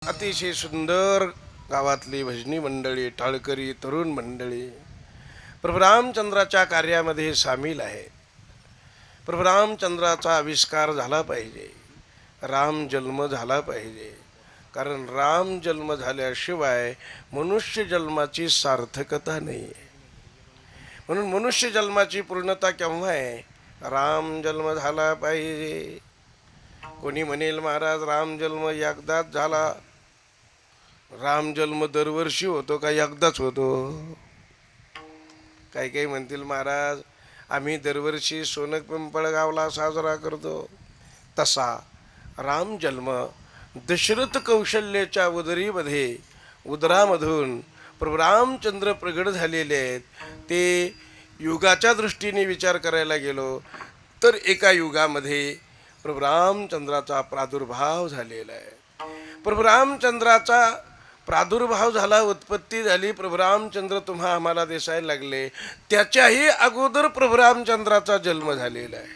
अतिशय सुंदर गावातली भजनी मंडळी, टाळकरी तरुण मंडळी प्रभू रामचंद्राच्या कार्यामध्ये सामील आहे. प्रभू रामचंद्राचा आविष्कार झाला पाहिजे, राम जन्म झाला पाहिजे. कारण राम जन्म झाल्याशिवाय मनुष्य जन्माची सार्थकता नाही आहे. म्हणून मनुष्य जन्माची पूर्णता केव्हा आहे? राम जन्म झाला पाहिजे. कोणी म्हणेल महाराज राम जन्म एकदाच झाला. राम जन्म दरवर्षी होतो का एकदाच होतो? काही काही म्हणतील महाराज आम्ही दरवर्षी सोनक पिंपळगावला साजरा करतो. तसा राम जन्म दशरथ कौशल्याच्या उदरामधून प्रभू रामचंद्र प्रगट झालेले आहेत. ते युगाच्या दृष्टीने विचार करायला गेलो तर एका युगामध्ये प्रभू रामचंद्राचा प्रादुर्भाव झालेला आहे. प्रभू रामचंद्राचा प्रादुर्भाव झाला, उत्पत्ती झाली. प्रभू रामचंद्र तुम्हा आम्हाला दिसायला लागले. त्याच्याही अगोदर प्रभू रामचंद्राचा जन्म झालेला आहे.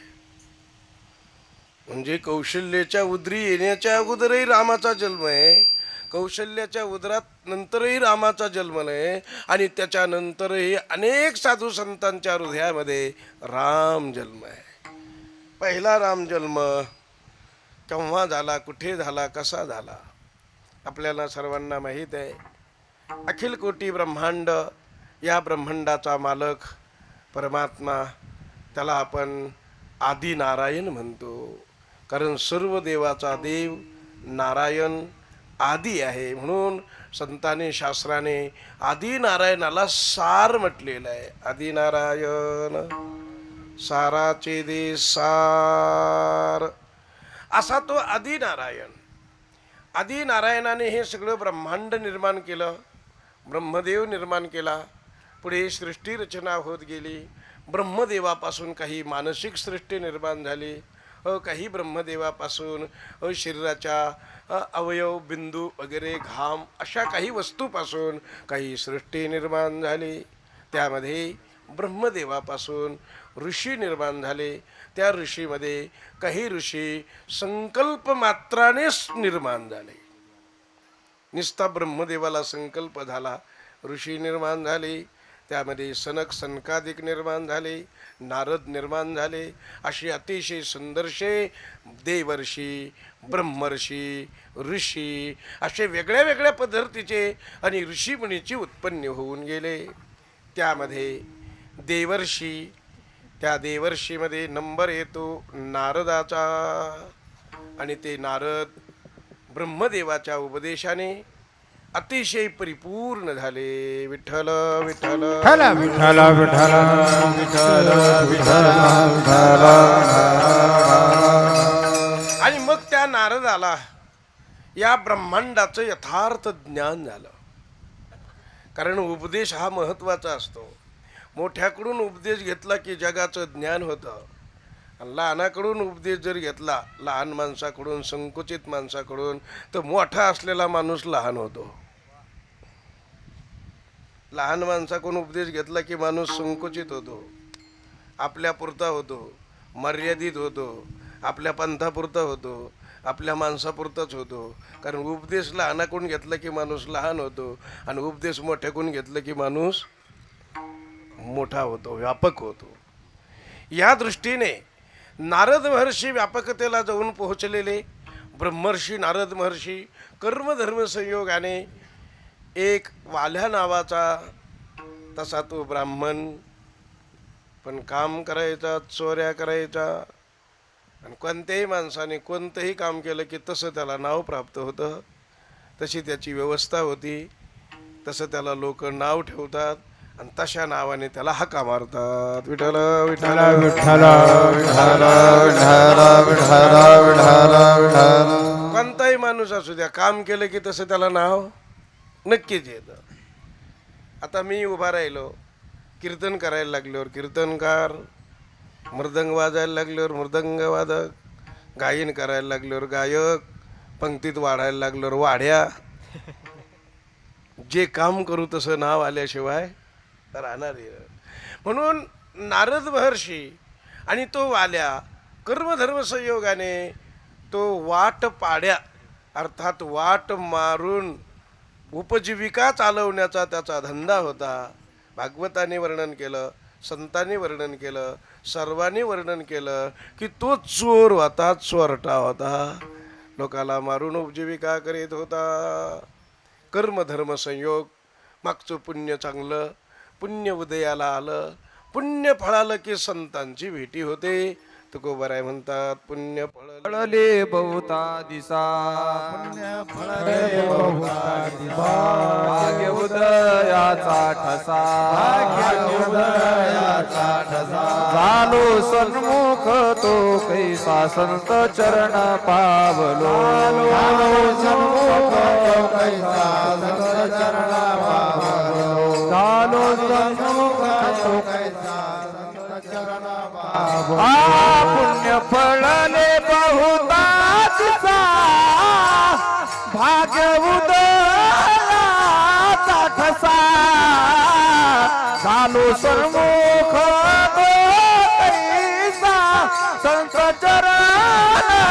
म्हणजे कौशल्याच्या उदरी येण्याच्या अगोदरही रामाचा जन्म आहे, कौशल्याच्या उदरात नंतरही रामाचा जन्म आहे, आणि त्याच्यानंतरही अनेक साधू संतांच्या हृदयामध्ये राम जन्म आहे. पहिला राम जन्म केव्हा झाला, कुठे झाला, कसा झाला आपल्याला सर्वांना माहीत आहे. अखिल कोटी ब्रह्मांड, या ब्रह्मांडाचा मालक परमात्मा, त्याला आपण आदी नारायण म्हणतो. कारण सर्व देवाचा देव नारायण आदी आहे. म्हणून संतांनी शास्त्राने आदी नारायणाला सार म्हटलेलं आहे. आदी नारायण साराचे दे सार, असा तो आदी नारायण. आदी नारायणाने हे सगळं ब्रह्मांड निर्माण केलं, ब्रह्मदेव निर्माण केला. पुढे सृष्टी रचना होत गेली. ब्रह्मदेवापासून काही मानसिक सृष्टी निर्माण झाली, काही ब्रह्मदेवापासून शरीराच्या अवयव बिंदू वगैरे घाम अशा काही वस्तूपासून काही सृष्टी निर्माण झाली. त्यामध्ये ब्रह्मदेवापासून ऋषी निर्माण झाले. त्या ऋषीमध्ये काही ऋषी संकल्प मात्रानेच निर्माण झाले. निस्ता ब्रह्मदेवाला संकल्प झाला, ऋषी निर्माण झाले. त्यामध्ये सनक सनकादिक निर्माण झाले, नारद निर्माण झाले. अशी अतिशय सुंदरशे देवर्षी, ब्रह्मर्षी, ऋषी असे वेगळ्या वेगळ्या पद्धतीचे आणि ऋषीमुनीची उत्पन्न होऊन गेले. त्यामध्ये देवर्षी, त्या देवर्षीमध्ये नंबर येतो नारदाचा. आणि ते नारद ब्रह्मदेवाच्या उपदेशाने अतिशय परिपूर्ण झाले. विठ्ठल विठ्ठल विठ्ठल विठ्ठल विठ्ठल विठ्ठल विठ्ठल. आणि मग त्या नारदाला या ब्रह्मांडाचं यथार्थ ज्ञान झालं. कारण उपदेश हा महत्त्वाचा असतो. मोठ्याकडून उपदेश घेतला की जगाचं ज्ञान होतं. लहानाकडून उपदेश जर घेतला, लहान माणसाकडून, संकुचित माणसाकडून, तर मोठा असलेला माणूस लहान होतो. लहान माणसाकडून उपदेश घेतला की माणूस संकुचित होतो, आपल्यापुरता होतो, मर्यादित होतो, आपल्या पंथापुरता होतो, आपल्या माणसापुरताच होतो. कारण उपदेश लहानाकडून घेतला की माणूस लहान होतो, आणि उपदेश मोठ्याकडून घेतला की माणूस मोठा होतो, व्यापक होतो. या दृष्टीने नारद महर्षी व्यापकतेला जाऊन पोहोचलेले. ब्रह्मर्षी नारद महर्षी कर्मधर्म संयोगाने एक वाल्या नावाचा, तसा तो ब्राह्मण, पण काम करायचा, चोऱ्या करायचा, आणि कोणत्याही माणसाने कोणतंही काम केलं की तसं त्याला नाव प्राप्त होतं. तशी त्याची व्यवस्था होती, तसं त्याला लोक नाव ठेवतात, आणि तशा नावाने त्याला हाका मारतात. विठ्ठल विठ्ठल विठ्ठल विठ्ठल विठ्ठल विठ्ठल विठ्ठल. कोणताही माणूस असू द्या, काम केलं की तसं त्याला नाव नक्कीच येतं. आता मी उभा राहिलो, कीर्तन करायला लागल्यावर कीर्तनकार, मृदंग वाजायला लागल्यावर मृदंगवादक, गायन करायला लागल्यावर गायक, पंक्तीत वाढायला लागल्यावर वाड्या. जे काम करू तसं नाव आल्याशिवाय राहणार. म्हणून नारद महर्षी आणि तो वाल्या कर्मधर्म संयोगाने तो वाट पाड्या अर्थात वाट मारून उपजीविका चालवण्याचा त्याचा धंदा होता. भागवताने वर्णन केलं, संतांनी वर्णन केलं, सर्वांनी वर्णन केलं की तो चोर होता, चोरटा होता, लोकाला मारून उपजीविका करीत होता. कर्म धर्म संयोग, मागचं पुण्य चांगलं, पुण्य उदयाला आलं, पुण्य फळालं की संतांची भेटी होते. तुकोबाराय म्हणतात पुण्य फळले बहुता दिसा भाग्य उदयाचा ठसा झालो सन्मुख तो कैसा संत चरण पावलो झालो सन्मुख तो पुण्य फळले बहुता दिसा भाग्य उदयाचा ठसा झालो सन्मुख तो कैसा संत चरण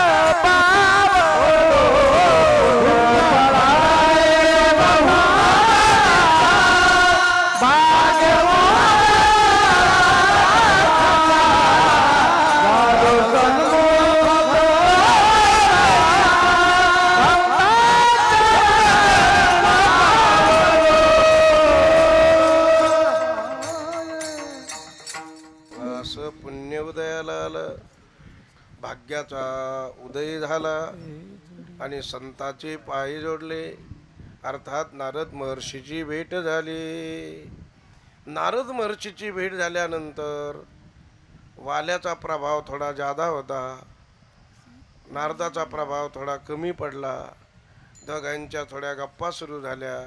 पावलो पुण्य उदयाला आलं, भाग्याचा उदय झाला आणि संतांचे पाय जोडले. अर्थात नारद महर्षीची भेट झाली. नारद महर्षीची भेट झाल्यानंतर वाल्याचा प्रभाव थोडा जादा होता, नारदाचा प्रभाव थोडा कमी पडला. दोघांच्या थोड्या गप्पा सुरू झाल्या,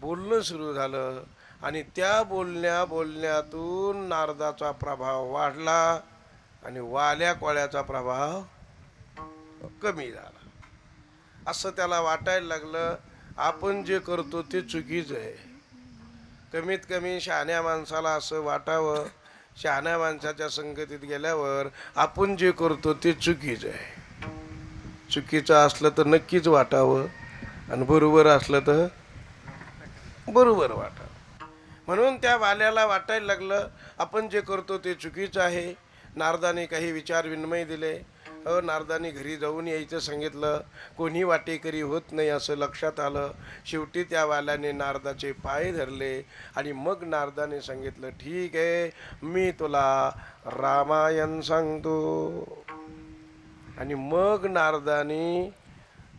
बोलणं सुरू झालं आणि त्या बोलण्यातून नारदाचा प्रभाव वाढला आणि वाल्या कोळ्याचा प्रभाव कमी झाला. असं त्याला वाटायला लागलं आपण जे करतो ते चुकीचं आहे. कमीत कमी शहाण्या माणसाला असं वाटावं, शहाण्या माणसाच्या संगतीत गेल्यावर आपण जे करतो ते चुकीचं आहे. चुकीचं असलं तर नक्कीच वाटावं आणि बरोबर असलं तर बरोबर वाटावं. म्हणून त्या वाल्याला वाटायला लागलं आपण जे करतो ते चुकीचं आहे. नारदाने काही विचार विनिमय दिले. नारदाने घरी जाऊन यायचं सांगितलं. कोणी वाटेकरी होत नाही असं लक्षात आलं. शेवटी त्या वाल्याने नारदाचे पाय धरले आणि मग नारदाने सांगितलं ठीक आहे मी तुला रामायण सांगतो. आणि मग नारदाने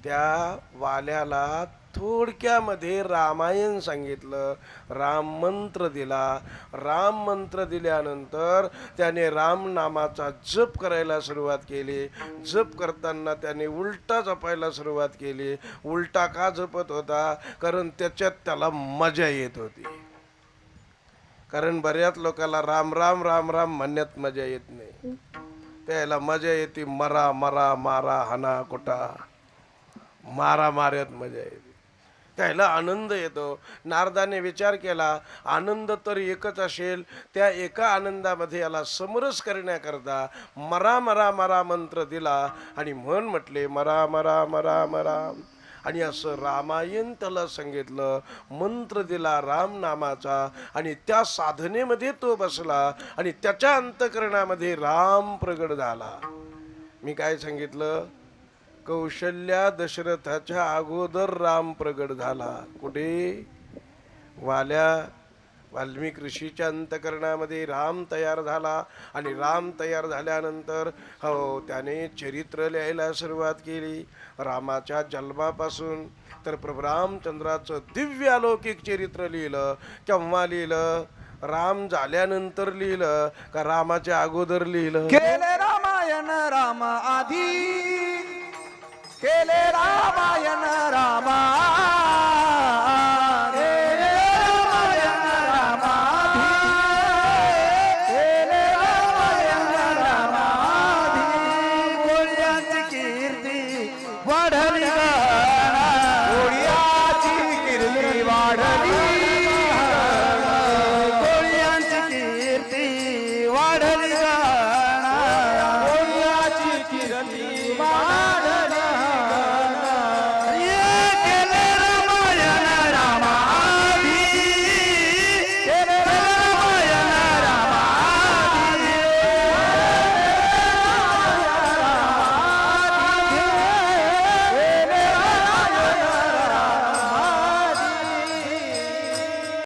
त्या वाल्याला थोडक्यामध्ये रामायण सांगितलं, राम मंत्र दिला. राम मंत्र दिल्यानंतर त्याने राम नामाचा जप करायला सुरुवात केली. जप करताना त्याने उलटा जपायला सुरुवात केली. उलटा का जपत होता? कारण त्याच्यात त्याला मजा येत होती. कारण बऱ्याच लोकांना राम राम राम राम म्हणण्यात मजा येत नाही, त्याला मजा येते मरा मरा मारा हाना कोटा मारा मार्यात मजा येते, त्याला आनंद येतो. नारदाने विचार केला आनंद तर एकच असेल, त्या एका आनंदामध्ये याला समरस करण्याकरता मरा मरा मरा मंत्र दिला आणि म्हण म्हटले मरा मरा मरा मरा. आणि असं रामायण त्याला सांगितलं, मंत्र दिला राम नामाचा आणि त्या साधनेमध्ये तो बसला आणि त्याच्या अंतःकरणामध्ये राम प्रगट झाला. मी काय सांगितलं? कौशल्या दशरथाच्या अगोदर राम प्रगट झाला. कुठे? वाल्मिक ऋषीच्या अंतःकरणामध्ये राम तयार झाला आणि राम तयार झाल्यानंतर त्याने चरित्र लिहायला सुरुवात केली. रामाच्या जन्मापासून तर प्रभू रामचंद्राचं दिव्य अलौकिक चरित्र लिहिलं. केव्हा लिहिलं? राम झाल्यानंतर लिहिलं का रामाच्या अगोदर लिहिलं? केले रामायण राम आधी केले रामायण रामा